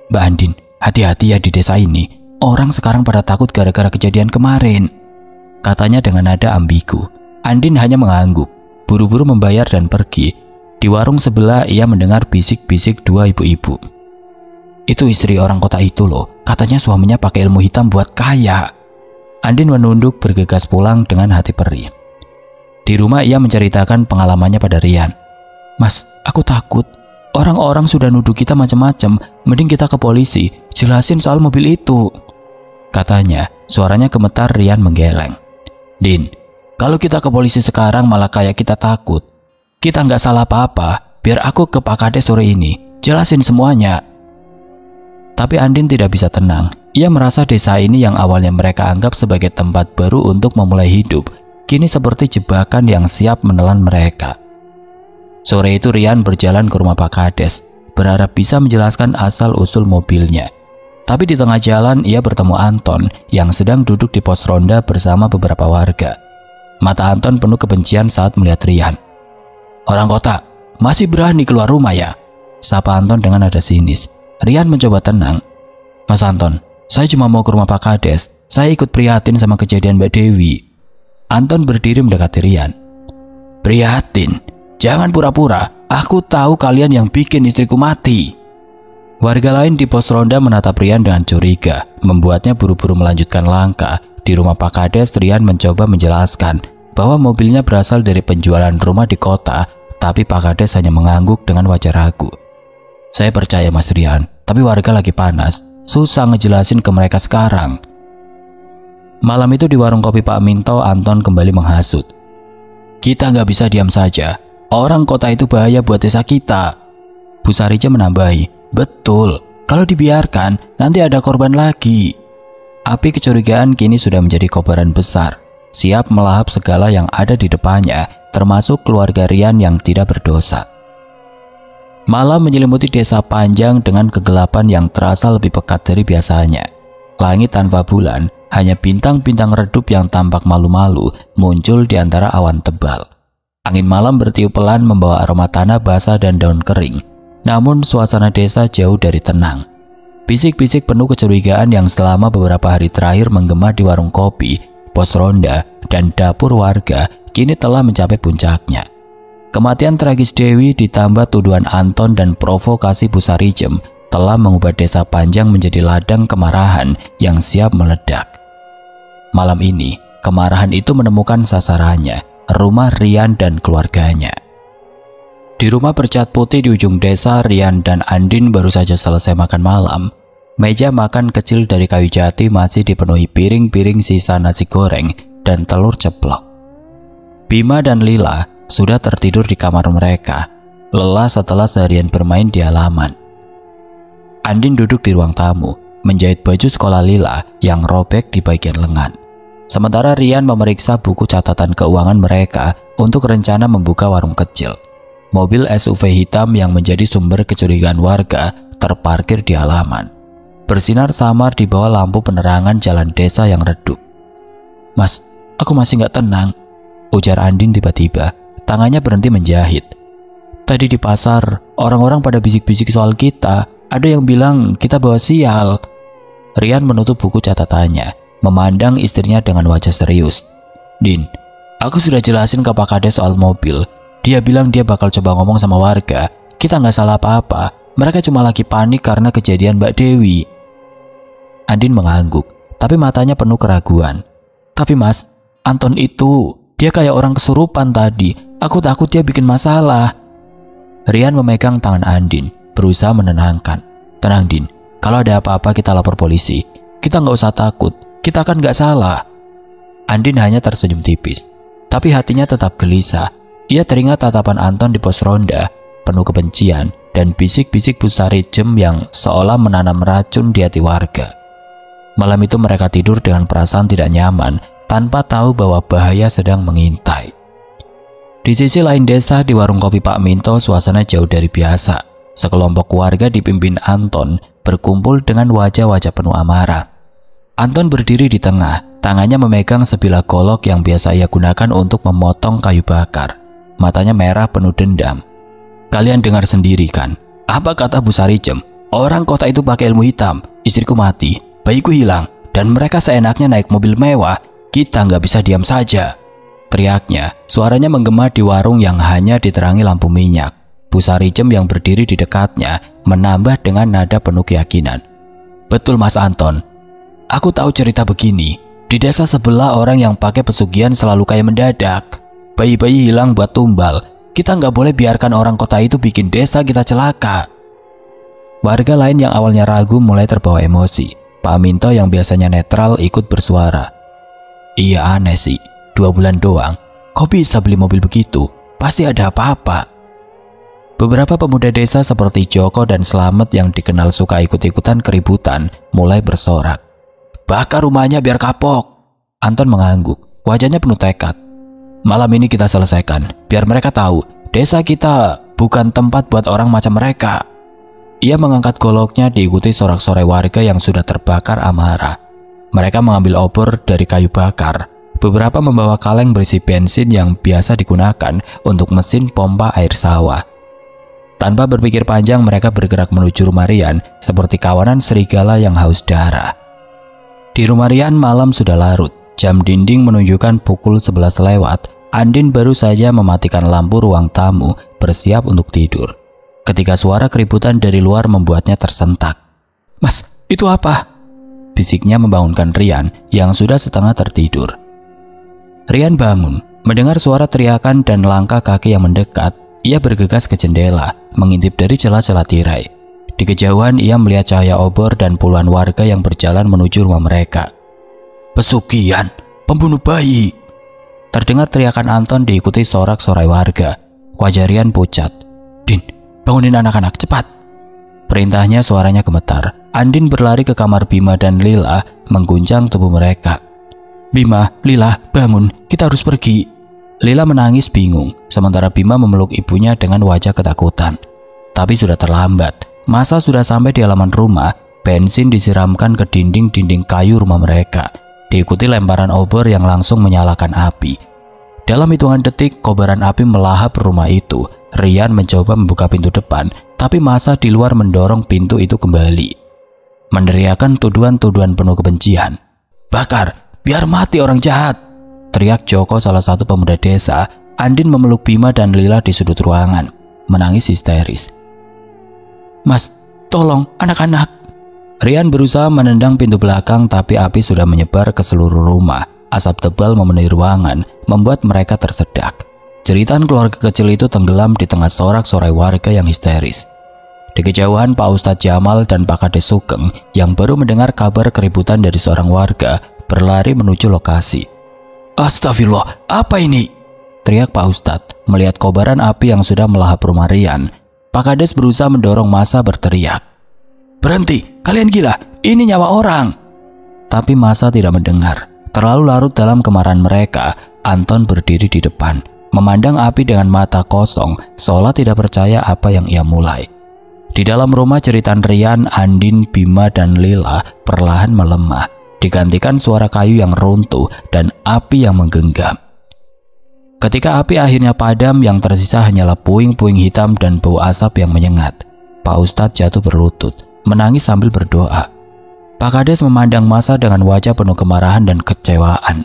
"Mbak Andin, hati-hati ya di desa ini. Orang sekarang pada takut gara-gara kejadian kemarin," katanya dengan nada ambigu. Andin hanya mengangguk, buru-buru membayar dan pergi. Di warung sebelah ia mendengar bisik-bisik dua ibu-ibu. "Itu istri orang kota itu loh, katanya suaminya pakai ilmu hitam buat kaya." Andin menunduk bergegas pulang dengan hati perih. Di rumah ia menceritakan pengalamannya pada Rian. "Mas, aku takut. Orang-orang sudah nuduh kita macam-macam. Mending kita ke polisi, jelasin soal mobil itu," katanya. Suaranya gemetar. Rian menggeleng. "Din, kalau kita ke polisi sekarang malah kayak kita takut. Kita nggak salah apa-apa. Biar aku ke Pak Kades sore ini, jelasin semuanya." Tapi Andin tidak bisa tenang. Ia merasa desa ini yang awalnya mereka anggap sebagai tempat baru untuk memulai hidup, kini seperti jebakan yang siap menelan mereka. Sore itu Rian berjalan ke rumah Pak Kades, berharap bisa menjelaskan asal-usul mobilnya. Tapi di tengah jalan ia bertemu Anton yang sedang duduk di pos ronda bersama beberapa warga. Mata Anton penuh kebencian saat melihat Rian. "Orang kota, masih berani keluar rumah ya?" sapa Anton dengan nada sinis. Rian mencoba tenang. "Mas Anton, saya cuma mau ke rumah Pak Kades. Saya ikut prihatin sama kejadian Mbak Dewi." Anton berdiri mendekati Rian. "Prihatin? Jangan pura-pura. Aku tahu kalian yang bikin istriku mati." Warga lain di pos ronda menatap Rian dengan curiga, membuatnya buru-buru melanjutkan langkah. Di rumah Pak Kades, Rian mencoba menjelaskan bahwa mobilnya berasal dari penjualan rumah di kota, tapi Pak Kades hanya mengangguk dengan wajah ragu. "Saya percaya Mas Rian, tapi warga lagi panas. Susah ngejelasin ke mereka sekarang." Malam itu di warung kopi Pak Minto, Anton kembali menghasut. "Kita nggak bisa diam saja. Orang kota itu bahaya buat desa kita." Bu Sarija menambahi, "Betul, kalau dibiarkan nanti ada korban lagi." Api kecurigaan kini sudah menjadi kobaran besar, siap melahap segala yang ada di depannya, termasuk keluarga Rian yang tidak berdosa. Malam menyelimuti desa Panjang dengan kegelapan yang terasa lebih pekat dari biasanya. Langit tanpa bulan, hanya bintang-bintang redup yang tampak malu-malu muncul di antara awan tebal. Angin malam bertiup pelan membawa aroma tanah basah dan daun kering. Namun suasana desa jauh dari tenang. Bisik-bisik penuh kecurigaan yang selama beberapa hari terakhir menggema di warung kopi, pos ronda, dan dapur warga kini telah mencapai puncaknya. Kematian tragis Dewi ditambah tuduhan Anton dan provokasi Bu Sarijem telah mengubah desa Panjang menjadi ladang kemarahan yang siap meledak. Malam ini, kemarahan itu menemukan sasarannya, rumah Rian dan keluarganya. Di rumah bercat putih di ujung desa, Rian dan Andin baru saja selesai makan malam. Meja makan kecil dari kayu jati masih dipenuhi piring-piring sisa nasi goreng dan telur ceplok. Bima dan Lila sudah tertidur di kamar mereka, lelah setelah seharian bermain di halaman. Andin duduk di ruang tamu, menjahit baju sekolah Lila yang robek di bagian lengan. Sementara Rian memeriksa buku catatan keuangan mereka untuk rencana membuka warung kecil. Mobil SUV hitam yang menjadi sumber kecurigaan warga terparkir di halaman, bersinar samar di bawah lampu penerangan jalan desa yang redup. "Mas, aku masih nggak tenang," ujar Andin tiba-tiba. Tangannya berhenti menjahit. "Tadi di pasar, orang-orang pada bisik-bisik soal kita. Ada yang bilang kita bawa sial." Rian menutup buku catatannya, memandang istrinya dengan wajah serius. "Din, aku sudah jelasin ke Pak Kades soal mobil. Dia bilang dia bakal coba ngomong sama warga. Kita nggak salah apa-apa. Mereka cuma lagi panik karena kejadian Mbak Dewi." Andin mengangguk, tapi matanya penuh keraguan. "Tapi Mas, Anton itu, dia kayak orang kesurupan tadi. Aku takut dia bikin masalah." Rian memegang tangan Andin, berusaha menenangkan. "Tenang Din, kalau ada apa-apa kita lapor polisi. Kita nggak usah takut, kita kan nggak salah." Andin hanya tersenyum tipis, tapi hatinya tetap gelisah. Ia teringat tatapan Anton di pos ronda, penuh kebencian, dan bisik-bisik Bu Sarijem yang seolah menanam racun di hati warga. Malam itu mereka tidur dengan perasaan tidak nyaman, tanpa tahu bahwa bahaya sedang mengintai. Di sisi lain desa, di warung kopi Pak Minto, suasana jauh dari biasa. sekelompok keluarga dipimpin Anton berkumpul dengan wajah-wajah penuh amarah. Anton berdiri di tengah, tangannya memegang sebilah golok yang biasa ia gunakan untuk memotong kayu bakar. Matanya merah penuh dendam. Kalian dengar sendiri kan? Apa kata Bu Sarijem? Orang kota itu pakai ilmu hitam, istriku mati, bayiku hilang, dan mereka seenaknya naik mobil mewah. Kita nggak bisa diam saja. Teriaknya, suaranya menggema di warung yang hanya diterangi lampu minyak. Bu Sarijem yang berdiri di dekatnya menambah dengan nada penuh keyakinan. Betul Mas Anton, aku tahu cerita begini. Di desa sebelah orang yang pakai pesugihan selalu kaya mendadak. Bayi-bayi hilang buat tumbal. Kita nggak boleh biarkan orang kota itu bikin desa kita celaka. Warga lain yang awalnya ragu mulai terbawa emosi. Pak Minto yang biasanya netral ikut bersuara. Iya aneh sih. 2 bulan doang, kok bisa beli mobil begitu? Pasti ada apa-apa. Beberapa pemuda desa seperti Joko dan Slamet yang dikenal suka ikut-ikutan keributan mulai bersorak. Bakar rumahnya biar kapok. Anton mengangguk, wajahnya penuh tekad. Malam ini kita selesaikan, biar mereka tahu desa kita bukan tempat buat orang macam mereka. Ia mengangkat goloknya diikuti sorak-sorai warga yang sudah terbakar amarah. Mereka mengambil obor dari kayu bakar. Beberapa membawa kaleng berisi bensin yang biasa digunakan untuk mesin pompa air sawah. Tanpa berpikir panjang mereka bergerak menuju rumah Rian seperti kawanan serigala yang haus darah. Di rumah Rian malam sudah larut. Jam dinding menunjukkan pukul 11 lewat. Andin baru saja mematikan lampu ruang tamu bersiap untuk tidur. Ketika suara keributan dari luar membuatnya tersentak. Mas, itu apa? Bisiknya membangunkan Rian yang sudah setengah tertidur. Rian bangun, mendengar suara teriakan dan langkah kaki yang mendekat. Ia bergegas ke jendela, mengintip dari celah-celah tirai. Di kejauhan ia melihat cahaya obor dan puluhan warga yang berjalan menuju rumah mereka. Pesugihan, pembunuh bayi. Terdengar teriakan Anton diikuti sorak-sorai warga. Wajah Rian pucat. Din, bangunin anak-anak, cepat. Perintahnya suaranya gemetar. Andin berlari ke kamar Bima dan Lila mengguncang tubuh mereka. Bima, Lila, bangun, kita harus pergi. Lila menangis bingung, sementara Bima memeluk ibunya dengan wajah ketakutan. Tapi sudah terlambat, masa sudah sampai di halaman rumah. Bensin disiramkan ke dinding-dinding kayu rumah mereka, diikuti lemparan obor yang langsung menyalakan api. Dalam hitungan detik, kobaran api melahap rumah itu. Rian mencoba membuka pintu depan, tapi massa di luar mendorong pintu itu kembali, meneriakkan tuduhan-tuduhan penuh kebencian. Bakar! Biar mati orang jahat, teriak Joko salah satu pemuda desa. Andin memeluk Bima dan Lila di sudut ruangan, menangis histeris. Mas, tolong anak-anak. Rian berusaha menendang pintu belakang tapi api sudah menyebar ke seluruh rumah. Asap tebal memenuhi ruangan, membuat mereka tersedak. Jeritan keluarga kecil itu tenggelam di tengah sorak-sorai warga yang histeris. Di kejauhan Pak Ustadz Jamal dan Pak Kades Sugeng yang baru mendengar kabar keributan dari seorang warga berlari menuju lokasi. Astagfirullah, apa ini? Teriak Pak Ustadz melihat kobaran api yang sudah melahap rumah Rian. Pak Kades berusaha mendorong massa berteriak. Berhenti, kalian gila, ini nyawa orang. Tapi massa tidak mendengar. Terlalu larut dalam kemarahan mereka, Anton berdiri di depan, memandang api dengan mata kosong, seolah tidak percaya apa yang ia mulai. Di dalam rumah jeritan Rian, Andin, Bima, dan Lila perlahan melemah, digantikan suara kayu yang runtuh dan api yang menggenggam. Ketika api akhirnya padam, yang tersisa hanyalah puing-puing hitam dan bau asap yang menyengat. Pak Ustadz jatuh berlutut, menangis sambil berdoa. Pak Kades memandang massa dengan wajah penuh kemarahan dan kecewaan.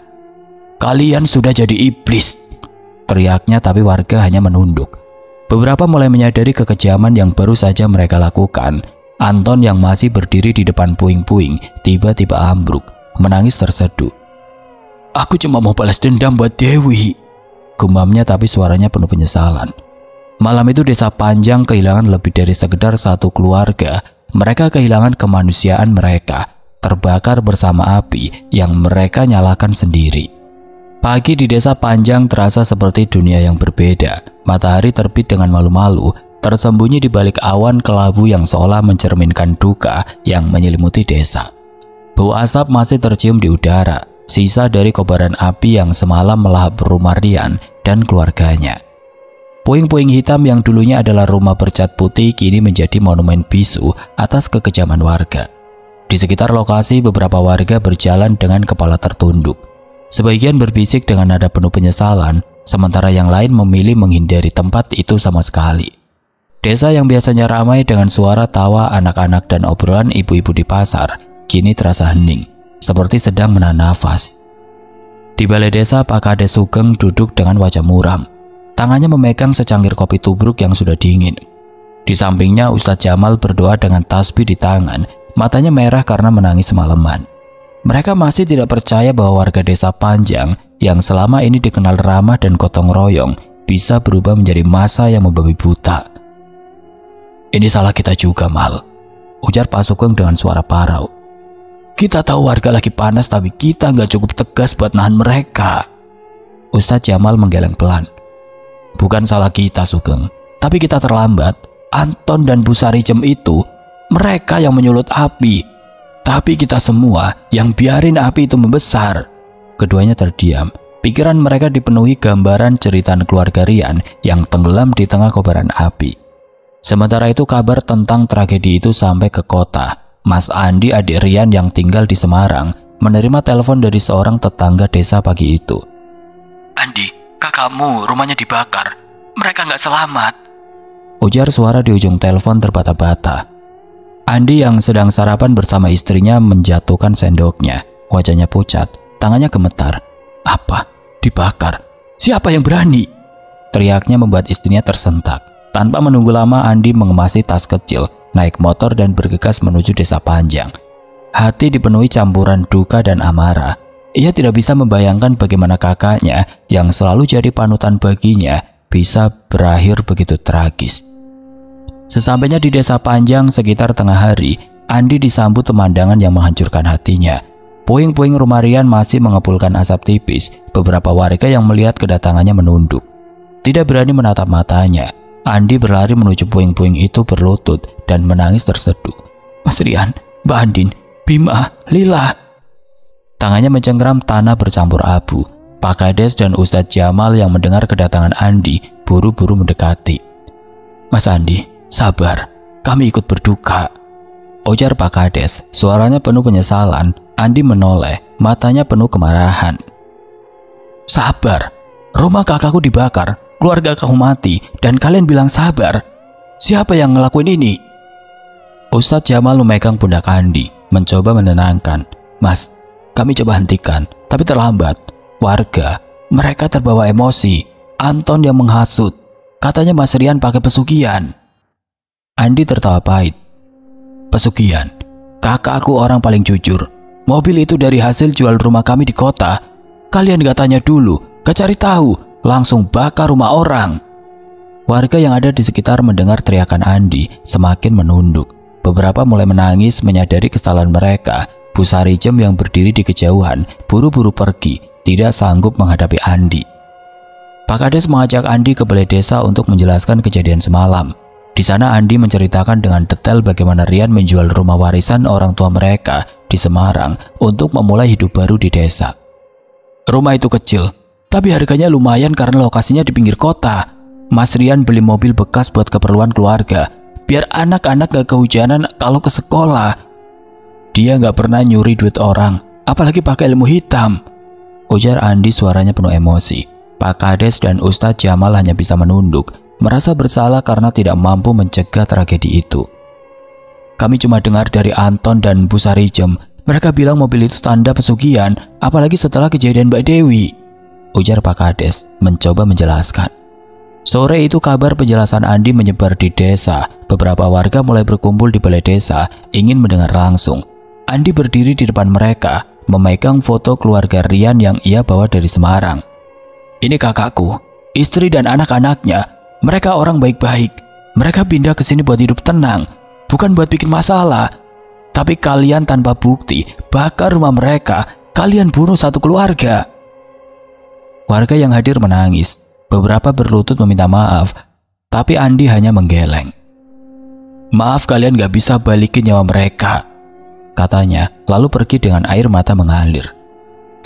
Kalian sudah jadi iblis, teriaknya, tapi warga hanya menunduk. Beberapa mulai menyadari kekejaman yang baru saja mereka lakukan. Anton yang masih berdiri di depan puing-puing tiba-tiba ambruk, menangis terseduh. Aku cuma mau balas dendam buat Dewi, gumamnya, tapi suaranya penuh penyesalan. Malam itu desa Panjang kehilangan lebih dari sekedar satu keluarga. Mereka kehilangan kemanusiaan mereka, terbakar bersama api yang mereka nyalakan sendiri. Pagi di desa Panjang terasa seperti dunia yang berbeda. Matahari terbit dengan malu-malu, tersembunyi di balik awan kelabu yang seolah mencerminkan duka yang menyelimuti desa. Bau asap masih tercium di udara, sisa dari kobaran api yang semalam melahap rumah Rian dan keluarganya. Puing-puing hitam yang dulunya adalah rumah bercat putih kini menjadi monumen bisu atas kekejaman warga. Di sekitar lokasi beberapa warga berjalan dengan kepala tertunduk. Sebagian berbisik dengan nada penuh penyesalan, sementara yang lain memilih menghindari tempat itu sama sekali. Desa yang biasanya ramai dengan suara tawa anak-anak dan obrolan ibu-ibu di pasar, kini terasa hening, seperti sedang menahan nafas. Di balai desa, Pak Kades Sugeng duduk dengan wajah muram. Tangannya memegang secangkir kopi tubruk yang sudah dingin. Di sampingnya Ustadz Jamal berdoa dengan tasbih di tangan, matanya merah karena menangis semalaman. Mereka masih tidak percaya bahwa warga desa Panjang yang selama ini dikenal ramah dan gotong royong bisa berubah menjadi massa yang membabi buta. "Ini salah kita juga, Mal," ujar Pak Sugeng dengan suara parau. "Kita tahu warga lagi panas, tapi kita nggak cukup tegas buat nahan mereka." Ustadz Jamal menggeleng pelan. "Bukan salah kita, Sugeng, tapi kita terlambat. Anton dan Bu Sarijem itu, mereka yang menyulut api. Tapi kita semua yang biarin api itu membesar." Keduanya terdiam. Pikiran mereka dipenuhi gambaran cerita keluarga Rian yang tenggelam di tengah kobaran api. Sementara itu kabar tentang tragedi itu sampai ke kota. Mas Andi, adik Rian yang tinggal di Semarang, menerima telepon dari seorang tetangga desa pagi itu. "Andi, kakakmu rumahnya dibakar. Mereka nggak selamat," ujar suara di ujung telepon terbata-bata. Andi yang sedang sarapan bersama istrinya menjatuhkan sendoknya. Wajahnya pucat, tangannya gemetar. "Apa? Dibakar? Siapa yang berani?" Teriaknya membuat istrinya tersentak. Tanpa menunggu lama, Andi mengemasi tas kecil, naik motor dan bergegas menuju desa Panjang. Hati dipenuhi campuran duka dan amarah. Ia tidak bisa membayangkan bagaimana kakaknya yang selalu jadi panutan baginya bisa berakhir begitu tragis. Sesampainya di desa Panjang sekitar tengah hari, Andi disambut pemandangan yang menghancurkan hatinya. Puing-puing rumah Rian masih mengepulkan asap tipis. Beberapa warga yang melihat kedatangannya menunduk. Tidak berani menatap matanya. Andi berlari menuju puing-puing itu berlutut dan menangis terseduh. "Mas Rian, Mbak Andin, Bima, Lila." Tangannya mencengkram tanah bercampur abu. Pak Kades dan Ustadz Jamal yang mendengar kedatangan Andi buru-buru mendekati. "Mas Andi, sabar, kami ikut berduka," ujar Pak Kades. Suaranya penuh penyesalan. Andi menoleh, matanya penuh kemarahan. "Sabar? Rumah kakakku dibakar, keluarga kamu mati, dan kalian bilang sabar? Siapa yang ngelakuin ini?" Ustadz Jamal memegang pundak Andi, mencoba menenangkan. "Mas, kami coba hentikan, tapi terlambat. Warga, mereka terbawa emosi. Anton yang menghasut. Katanya Mas Rian pakai pesugihan." Andi tertawa pahit. "Pesugihan? Kakakku orang paling jujur. Mobil itu dari hasil jual rumah kami di kota. Kalian gak tanya dulu, gak cari tahu, langsung bakar rumah orang." Warga yang ada di sekitar mendengar teriakan Andi semakin menunduk. Beberapa mulai menangis menyadari kesalahan mereka. Bu Sarijem yang berdiri di kejauhan buru-buru pergi, tidak sanggup menghadapi Andi. Pak Kades mengajak Andi ke balai desa untuk menjelaskan kejadian semalam. Di sana Andi menceritakan dengan detail bagaimana Rian menjual rumah warisan orang tua mereka di Semarang untuk memulai hidup baru di desa. "Rumah itu kecil, tapi harganya lumayan karena lokasinya di pinggir kota. Mas Rian beli mobil bekas buat keperluan keluarga, biar anak-anak gak kehujanan kalau ke sekolah. Dia gak pernah nyuri duit orang, apalagi pakai ilmu hitam," ujar Andi suaranya penuh emosi. Pak Kades dan Ustadz Jamal hanya bisa menunduk, merasa bersalah karena tidak mampu mencegah tragedi itu. "Kami cuma dengar dari Anton dan Bu Sarijem, mereka bilang mobil itu tanda pesugihan, apalagi setelah kejadian Mbak Dewi," ujar Pak Kades, mencoba menjelaskan. Sore itu kabar penjelasan Andi menyebar di desa. Beberapa warga mulai berkumpul di balai desa, ingin mendengar langsung. Andi berdiri di depan mereka, memegang foto keluarga Rian yang ia bawa dari Semarang. "Ini kakakku, istri dan anak-anaknya. Mereka orang baik-baik. Mereka pindah ke sini buat hidup tenang, bukan buat bikin masalah. Tapi kalian tanpa bukti bakar rumah mereka. Kalian bunuh satu keluarga." Warga yang hadir menangis. Beberapa berlutut meminta maaf, tapi Andi hanya menggeleng. "Maaf, kalian gak bisa balikin nyawa mereka," katanya, lalu pergi dengan air mata mengalir.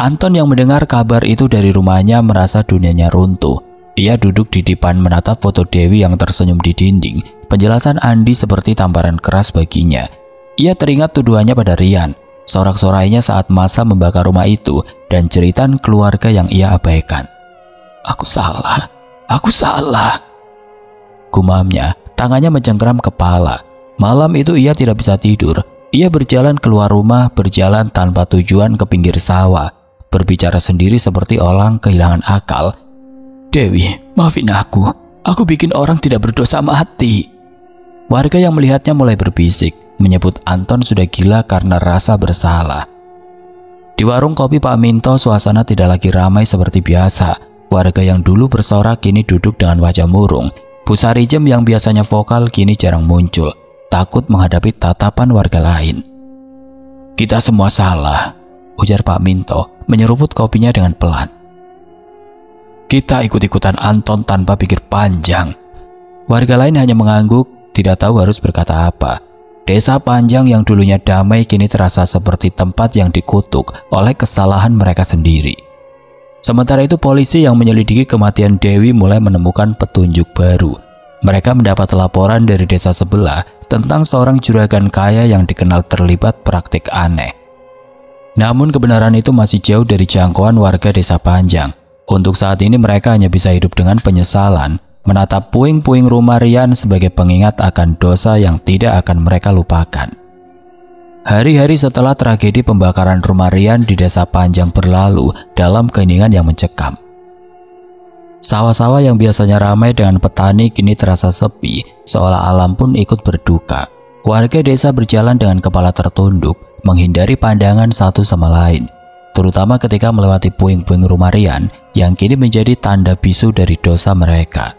Anton yang mendengar kabar itu dari rumahnya merasa dunianya runtuh. Ia duduk di depan menatap foto Dewi yang tersenyum di dinding. Penjelasan Andi seperti tamparan keras baginya. Ia teringat tuduhannya pada Rian, sorak-sorainya saat masa membakar rumah itu, dan jeritan keluarga yang ia abaikan. Aku salah, gumamnya, tangannya mencengkeram kepala. Malam itu ia tidak bisa tidur. Ia berjalan keluar rumah, berjalan tanpa tujuan ke pinggir sawah, berbicara sendiri seperti orang kehilangan akal. Dewi, maafin aku bikin orang tidak berdosa mati. Warga yang melihatnya mulai berbisik, menyebut Anton sudah gila karena rasa bersalah. Di warung kopi Pak Minto, suasana tidak lagi ramai seperti biasa. Warga yang dulu bersorak kini duduk dengan wajah murung. Bu Sarijem yang biasanya vokal kini jarang muncul, takut menghadapi tatapan warga lain. Kita semua salah, ujar Pak Minto, menyeruput kopinya dengan pelan. Kita ikut-ikutan Anton tanpa pikir panjang. Warga lain hanya mengangguk, tidak tahu harus berkata apa. Desa Panjang yang dulunya damai kini terasa seperti tempat yang dikutuk oleh kesalahan mereka sendiri. Sementara itu polisi yang menyelidiki kematian Dewi mulai menemukan petunjuk baru. Mereka mendapat laporan dari desa sebelah tentang seorang juragan kaya yang dikenal terlibat praktik aneh. Namun kebenaran itu masih jauh dari jangkauan warga desa Panjang. Untuk saat ini mereka hanya bisa hidup dengan penyesalan, menatap puing-puing rumah Rian sebagai pengingat akan dosa yang tidak akan mereka lupakan. Hari-hari setelah tragedi pembakaran rumah Rian di desa Panjang berlalu dalam keheningan yang mencekam. Sawah-sawah yang biasanya ramai dengan petani kini terasa sepi, seolah alam pun ikut berduka. Warga desa berjalan dengan kepala tertunduk, menghindari pandangan satu sama lain, terutama ketika melewati puing-puing rumah Rian yang kini menjadi tanda bisu dari dosa mereka.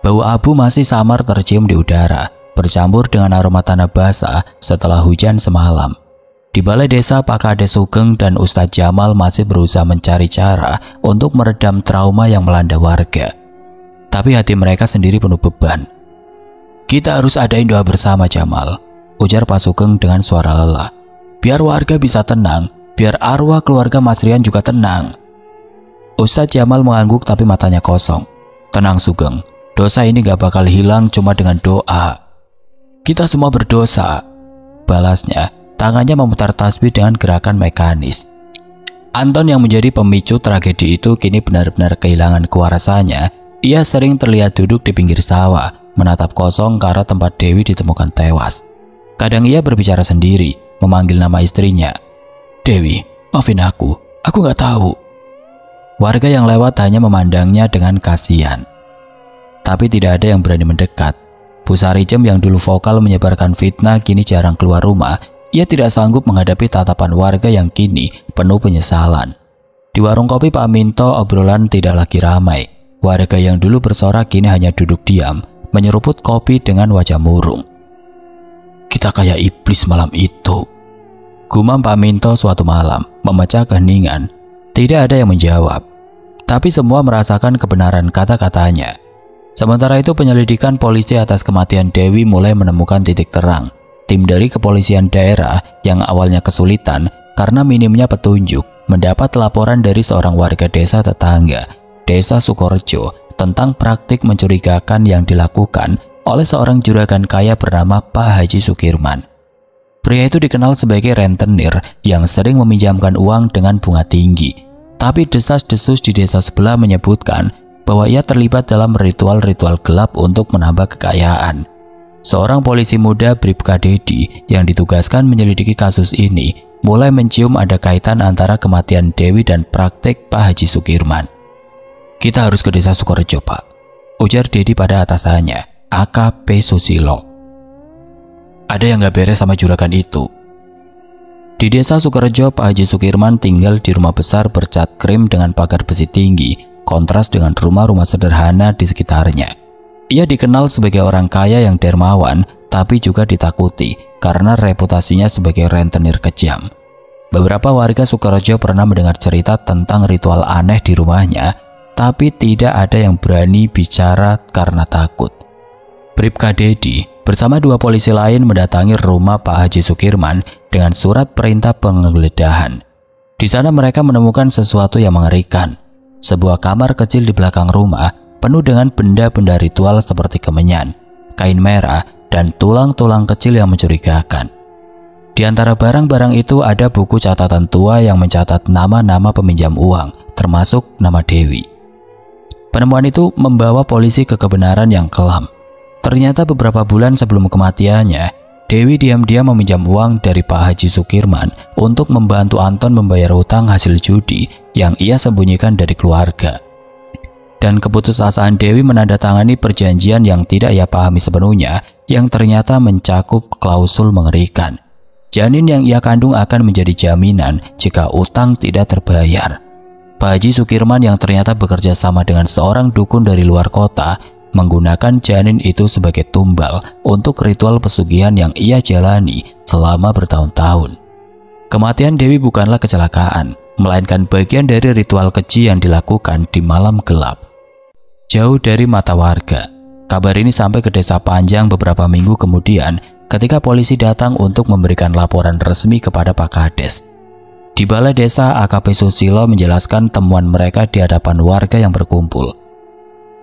Bau abu masih samar tercium di udara, bercampur dengan aroma tanah basah setelah hujan semalam. Di balai desa, Pak Kades Sugeng dan Ustadz Jamal masih berusaha mencari cara untuk meredam trauma yang melanda warga. Tapi hati mereka sendiri penuh beban. Kita harus adain doa bersama, Jamal, ujar Pak Sugeng dengan suara lelah. Biar warga bisa tenang, biar arwah keluarga Mas Rian juga tenang. Ustadz Jamal mengangguk tapi matanya kosong. Tenang Sugeng, dosa ini gak bakal hilang cuma dengan doa. Kita semua berdosa, balasnya, tangannya memutar tasbih dengan gerakan mekanis. Anton yang menjadi pemicu tragedi itu kini benar-benar kehilangan kewarasannya. Ia sering terlihat duduk di pinggir sawah, menatap kosong ke arah tempat Dewi ditemukan tewas. Kadang ia berbicara sendiri, memanggil nama istrinya. Dewi, maafin aku gak tahu. Warga yang lewat hanya memandangnya dengan kasihan. Tapi tidak ada yang berani mendekat. Bu Sarijem yang dulu vokal menyebarkan fitnah kini jarang keluar rumah. Ia tidak sanggup menghadapi tatapan warga yang kini penuh penyesalan. Di warung kopi Pak Minto obrolan tidak lagi ramai. Warga yang dulu bersorak kini hanya duduk diam, menyeruput kopi dengan wajah murung. Kita kayak iblis malam itu, gumam Pak Minto suatu malam, memecah keheningan. Tidak ada yang menjawab, tapi semua merasakan kebenaran kata-katanya. Sementara itu penyelidikan polisi atas kematian Dewi mulai menemukan titik terang. Tim dari kepolisian daerah yang awalnya kesulitan karena minimnya petunjuk mendapat laporan dari seorang warga desa tetangga, Desa Sukorejo, tentang praktik mencurigakan yang dilakukan oleh seorang juragan kaya bernama Pak Haji Sukirman. Pria itu dikenal sebagai rentenir yang sering meminjamkan uang dengan bunga tinggi. Tapi desas-desus di desa sebelah menyebutkan bahwa ia terlibat dalam ritual-ritual gelap untuk menambah kekayaan. Seorang polisi muda Bribka Dedi yang ditugaskan menyelidiki kasus ini mulai mencium ada kaitan antara kematian Dewi dan praktik Pak Haji Sukirman. Kita harus ke desa Sukorejo, Pak, ujar Dedi pada atasannya, AKP Susilo. Ada yang gak beres sama juragan itu. Di desa Sukorejo, Pak Haji Sukirman tinggal di rumah besar bercat krim dengan pagar besi tinggi, kontras dengan rumah-rumah sederhana di sekitarnya. Ia dikenal sebagai orang kaya yang dermawan, tapi juga ditakuti karena reputasinya sebagai rentenir kejam. Beberapa warga Sukorejo pernah mendengar cerita tentang ritual aneh di rumahnya, tapi tidak ada yang berani bicara karena takut. Bribka Dedi bersama dua polisi lain mendatangi rumah Pak Haji Sukirman dengan surat perintah penggeledahan. Di sana mereka menemukan sesuatu yang mengerikan. sebuah kamar kecil di belakang rumah penuh dengan benda-benda ritual seperti kemenyan, kain merah, dan tulang-tulang kecil yang mencurigakan. Di antara barang-barang itu ada buku catatan tua yang mencatat nama-nama peminjam uang, termasuk nama Dewi. Penemuan itu membawa polisi ke kebenaran yang kelam. Ternyata beberapa bulan sebelum kematiannya, Dewi diam-diam meminjam uang dari Pak Haji Sukirman untuk membantu Anton membayar hutang hasil judi yang ia sembunyikan dari keluarga. Dan keputusasaan Dewi menandatangani perjanjian yang tidak ia pahami sepenuhnya, yang ternyata mencakup klausul mengerikan. Janin yang ia kandung akan menjadi jaminan jika utang tidak terbayar. Pak Haji Sukirman yang ternyata bekerja sama dengan seorang dukun dari luar kota menggunakan janin itu sebagai tumbal untuk ritual pesugihan yang ia jalani selama bertahun-tahun. Kematian Dewi bukanlah kecelakaan, melainkan bagian dari ritual keji yang dilakukan di malam gelap, jauh dari mata warga. Kabar ini sampai ke Desa Panjang beberapa minggu kemudian ketika polisi datang untuk memberikan laporan resmi kepada Pak Kades. Di balai desa, AKP Susilo menjelaskan temuan mereka di hadapan warga yang berkumpul.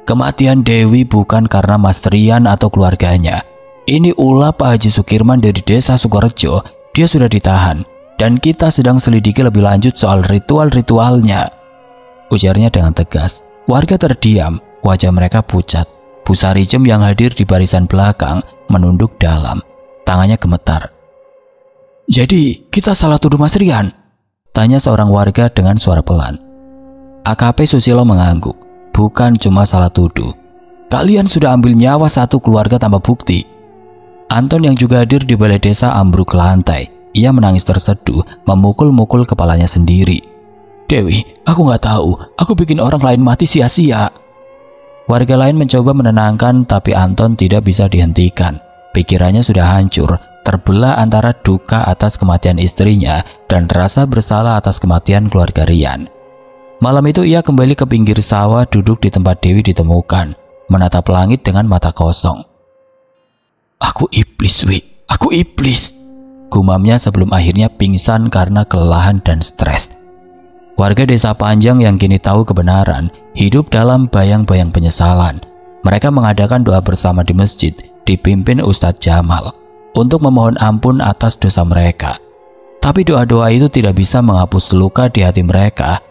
Kematian Dewi bukan karena Mas Trian atau keluarganya. Ini ulah Pak Haji Sukirman dari desa Sukorejo. Dia sudah ditahan dan kita sedang selidiki lebih lanjut soal ritual-ritualnya, ujarnya dengan tegas. Warga terdiam, wajah mereka pucat. Bu Sarijem yang hadir di barisan belakang menunduk dalam, tangannya gemetar. Jadi kita salah tuduh Mas Rian? Tanya seorang warga dengan suara pelan. AKP Susilo mengangguk. Bukan cuma salah tuduh. Kalian sudah ambil nyawa satu keluarga tanpa bukti. Anton yang juga hadir di balai desa ambruk ke lantai. Ia menangis terseduh, memukul-mukul kepalanya sendiri. Dewi, aku nggak tahu. Aku bikin orang lain mati sia-sia. Warga lain mencoba menenangkan, tapi Anton tidak bisa dihentikan. Pikirannya sudah hancur, terbelah antara duka atas kematian istrinya dan rasa bersalah atas kematian keluarga Rian. Malam itu ia kembali ke pinggir sawah, duduk di tempat Dewi ditemukan, menatap langit dengan mata kosong. Aku iblis, Wi. Aku iblis. Gumamnya sebelum akhirnya pingsan karena kelelahan dan stres. Warga Desa Panjang yang kini tahu kebenaran, hidup dalam bayang-bayang penyesalan. Mereka mengadakan doa bersama di masjid, dipimpin Ustadz Jamal, untuk memohon ampun atas dosa mereka. Tapi doa-doa itu tidak bisa menghapus luka di hati mereka.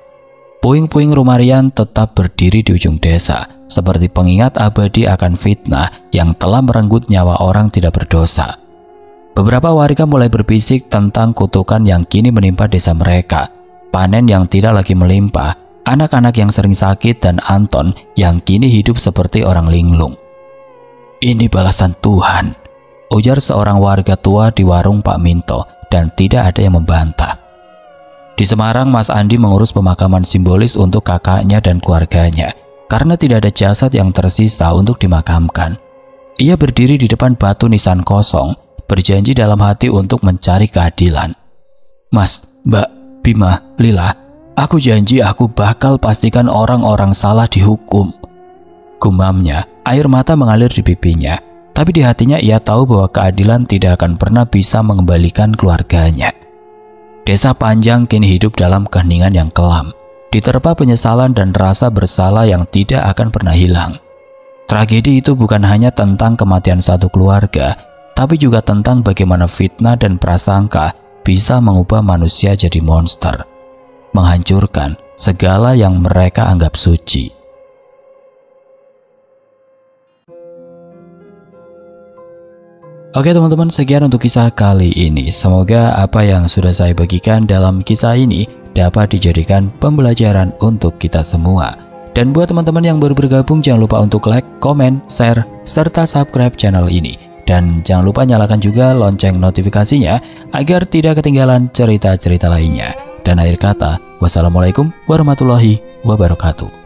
Puing-puing rumah Rian tetap berdiri di ujung desa, seperti pengingat abadi akan fitnah yang telah merenggut nyawa orang tidak berdosa. Beberapa warga mulai berbisik tentang kutukan yang kini menimpa desa mereka, panen yang tidak lagi melimpah, anak-anak yang sering sakit, dan Anton yang kini hidup seperti orang linglung. Ini balasan Tuhan, ujar seorang warga tua di warung Pak Minto, dan tidak ada yang membantah. Di Semarang, Mas Andi mengurus pemakaman simbolis untuk kakaknya dan keluarganya karena tidak ada jasad yang tersisa untuk dimakamkan. Ia berdiri di depan batu nisan kosong, berjanji dalam hati untuk mencari keadilan. Mas, Mbak, Bima, Lila, aku janji aku bakal pastikan orang-orang salah dihukum. Gumamnya, air mata mengalir di pipinya, tapi di hatinya ia tahu bahwa keadilan tidak akan pernah bisa mengembalikan keluarganya. Desa Panjang kini hidup dalam keheningan yang kelam, diterpa penyesalan dan rasa bersalah yang tidak akan pernah hilang. Tragedi itu bukan hanya tentang kematian satu keluarga, tapi juga tentang bagaimana fitnah dan prasangka bisa mengubah manusia jadi monster, menghancurkan segala yang mereka anggap suci. Oke teman-teman, sekian untuk kisah kali ini. Semoga apa yang sudah saya bagikan dalam kisah ini dapat dijadikan pembelajaran untuk kita semua. Dan buat teman-teman yang baru bergabung, jangan lupa untuk like, komen, share, serta subscribe channel ini. Dan jangan lupa nyalakan juga lonceng notifikasinya agar tidak ketinggalan cerita-cerita lainnya. Dan akhir kata, wassalamualaikum warahmatullahi wabarakatuh.